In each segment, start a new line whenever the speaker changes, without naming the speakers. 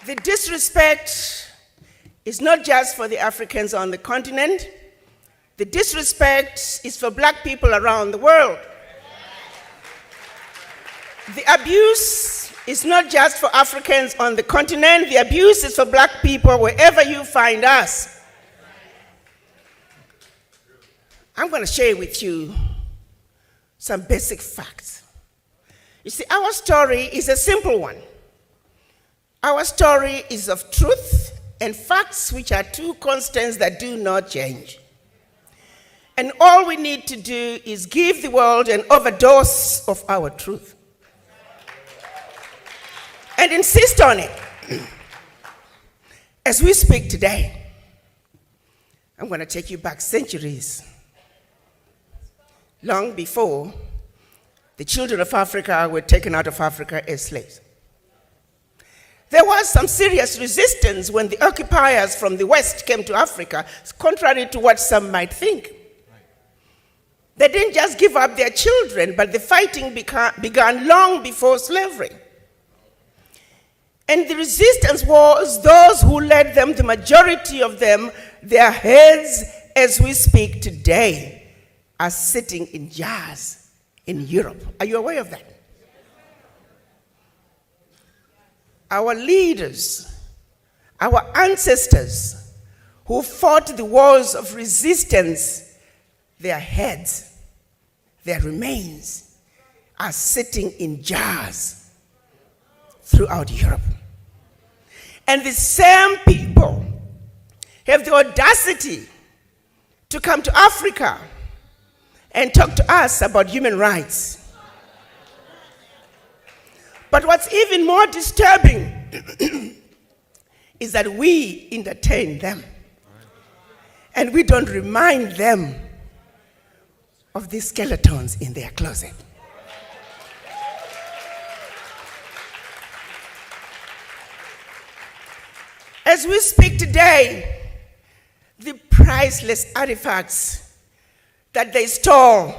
The disrespect is not just for the Africans on the continent. The disrespect is for black people around the world. The abuse is not just for Africans on the continent. The abuse is for black people wherever you find us. I'm going to share with you some basic facts. You see, our story is a simple one. Our story is of truth and facts, which are two constants that do not change. And all we need to do is give the world an overdose of our truth and insist on it. As we speak today, I'm going to take you back centuries, long before the children of Africa were taken out of Africa as slaves. There was some serious resistance when the occupiers from the West came to Africa, contrary to what some might think. They didn't just give up their children, but the fighting began long before slavery. And the resistance was those who led them, the majority of them, their heads, as we speak today, are sitting in jars in Europe. Are you aware of that? Our leaders, our ancestors who fought the wars of resistance, their heads, their remains are sitting in jars throughout Europe. And the same people have the audacity to come to Africa and talk to us about human rights. But what's even more disturbing is that we entertain them and we don't remind them of these skeletons in their closet. As we speak today, the priceless artifacts that they stole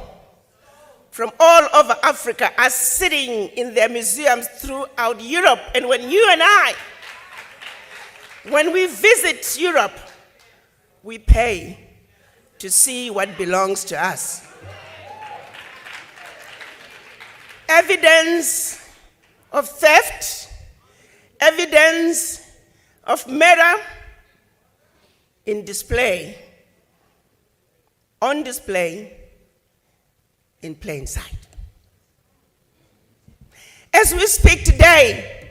from all over Africa are sitting in their museums throughout Europe. And when you and I, when we visit Europe, we pay to see what belongs to us. Evidence of theft, evidence of murder on display in plain sight. As we speak today,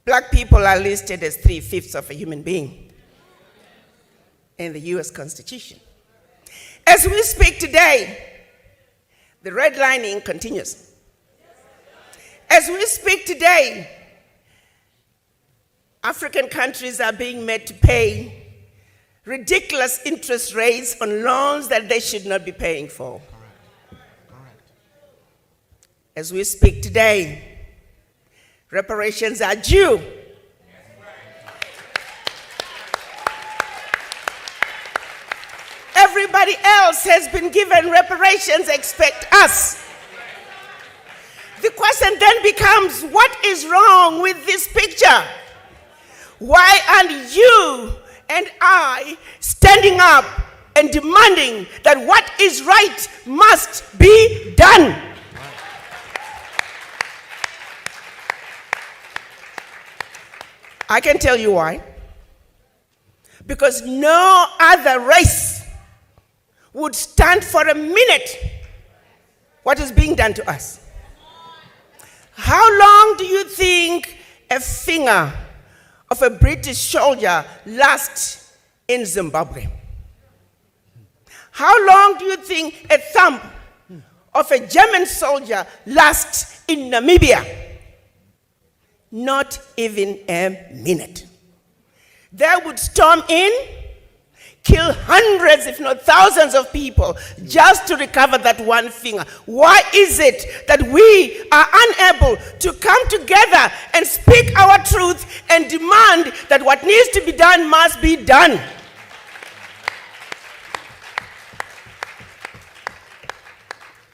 black people are listed as 3/5 of a human being in the US Constitution. As we speak today, the redlining continues. As we speak today, African countries are being made to pay ridiculous interest rates on loans that they should not be paying for. As we speak today, reparations are due. Everybody else has been given reparations, expect us. The question then becomes, what is wrong with this picture? Why aren't you and I standing up and demanding that what is right must be done? I can tell you why. Because no other race would stand for a minute what is being done to us. How long do you think a finger of a British soldier lasts in Zimbabwe? How long do you think a thumb of a German soldier lasts in Namibia? Not even a minute. They would storm in, kill hundreds, if not thousands of people just to recover that one finger. Why is it that we are unable to come together and speak our truth and demand that what needs to be done must be done?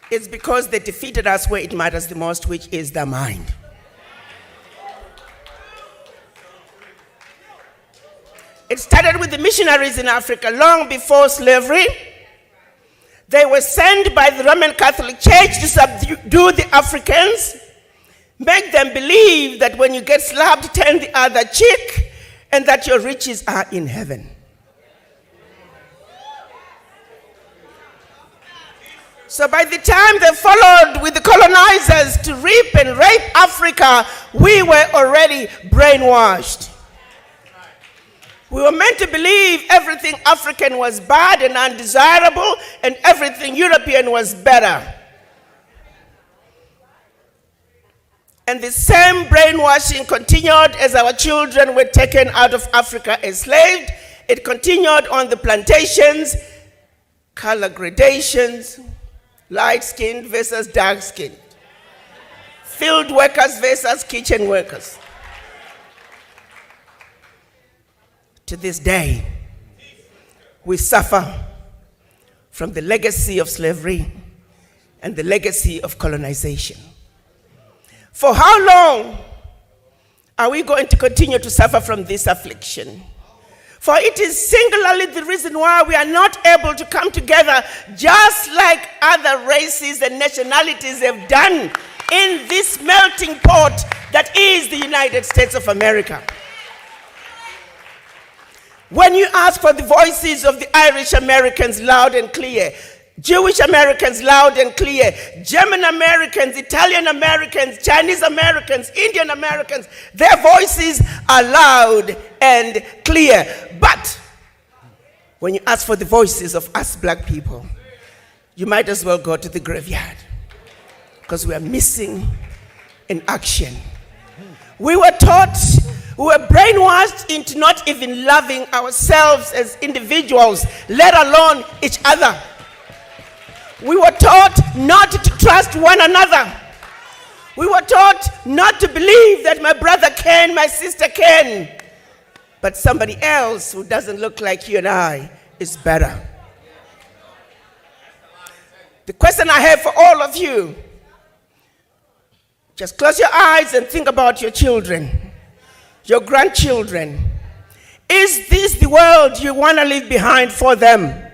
It's because they defeated us where it matters the most, which is the mind. It started with the missionaries in Africa long before slavery. They were sent by the Roman Catholic Church to subdue the Africans, make them believe that when you get slapped, turn the other cheek, and that your riches are in heaven. So by the time they followed with the colonizers to reap and rape Africa, we were already brainwashed. We were meant to believe everything African was bad and undesirable, and everything European was better. And the same brainwashing continued as our children were taken out of Africa enslaved. It continued on the plantations, color gradations, light-skinned versus dark-skinned, field workers versus kitchen workers. To this day, we suffer from the legacy of slavery and the legacy of colonization. For how long are we going to continue to suffer from this affliction? For it is singularly the reason why we are not able to come together just like other races and nationalities have done in this melting pot that is the United States of America. When you ask for the voices of the Irish Americans loud and clear, Jewish Americans loud and clear, German Americans, Italian Americans, Chinese Americans, Indian Americans, their voices are loud and clear. But when you ask for the voices of us black people, you might as well go to the graveyard, because we are missing in action. We were taught, we were brainwashed into not even loving ourselves as individuals, let alone each other. We were taught not to trust one another. We were taught not to believe that my brother can, my sister can, but somebody else who doesn't look like you and I is better. The question I have for all of you, just close your eyes and think about your children, your grandchildren. Is this the world you want to leave behind for them?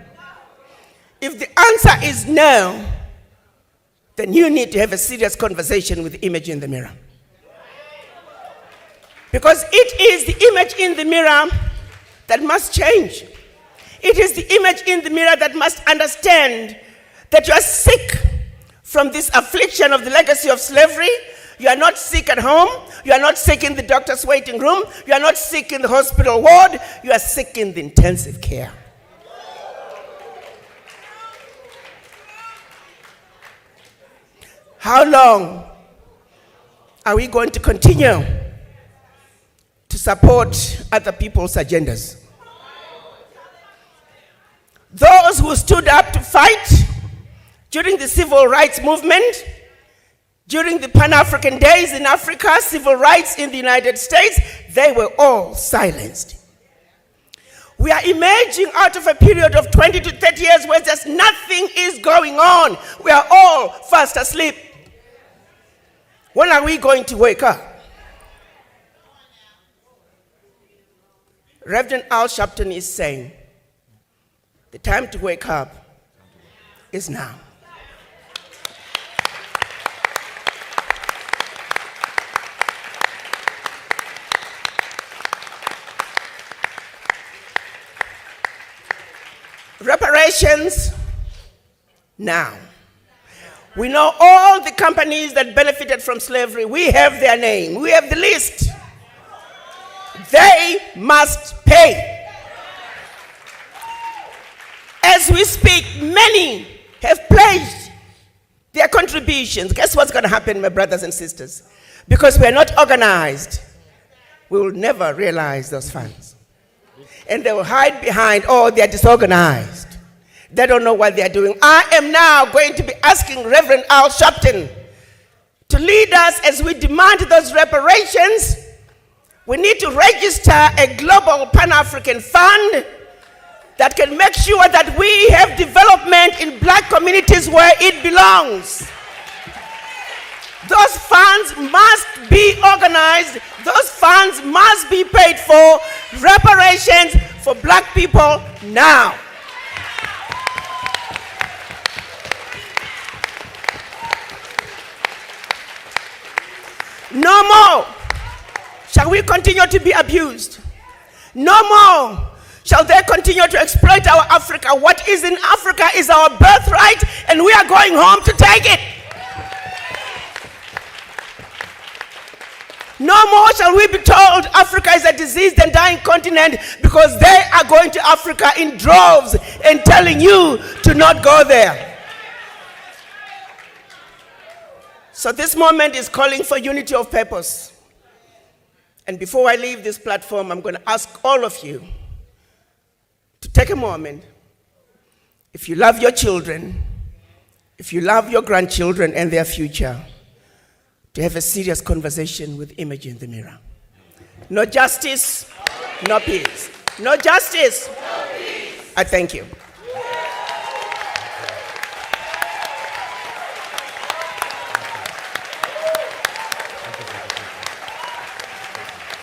If the answer is no, then you need to have a serious conversation with the image in the mirror. Because it is the image in the mirror that must change. It is the image in the mirror that must understand that you are sick from this affliction of the legacy of slavery. You are not sick at home. You are not sick in the doctor's waiting room. You are not sick in the hospital ward. You are sick in the intensive care. How long are we going to continue to support other people's agendas? Those who stood up to fight during the civil rights movement, during the Pan-African days in Africa, civil rights in the United States, they were all silenced. We are emerging out of a period of 20 to 30 years where just nothing is going on. We are all fast asleep. When are we going to wake up? Reverend Al Sharpton is saying, the time to wake up is now. Reparations now. We know all the companies that benefited from slavery. We have their name. We have the list. They must pay. As we speak, many have pledged their contributions. Guess what's going to happen, my brothers and sisters? Because we are not organized, we will never realize those funds. And they will hide behind, oh, they are disorganized. They don't know what they are doing. I am now going to be asking Reverend Al Sharpton to lead us as we demand those reparations. We need to register a global Pan-African fund that can make sure that we have development in black communities where it belongs. Those funds must be organized. Those funds must be paid for. Reparations for black people now. No more shall we continue to be abused. No more shall they continue to exploit our Africa. What is in Africa is our birthright, and we are going home to take it. No more shall we be told Africa is a diseased and dying continent, because they are going to Africa in droves and telling you to not go there. So this moment is calling for unity of purpose. And before I leave this platform, I'm going to ask all of you to take a moment. If you love your children, if you love your grandchildren and their future, to have a serious conversation with image in the mirror. No justice, no peace. No justice, no peace. I thank you.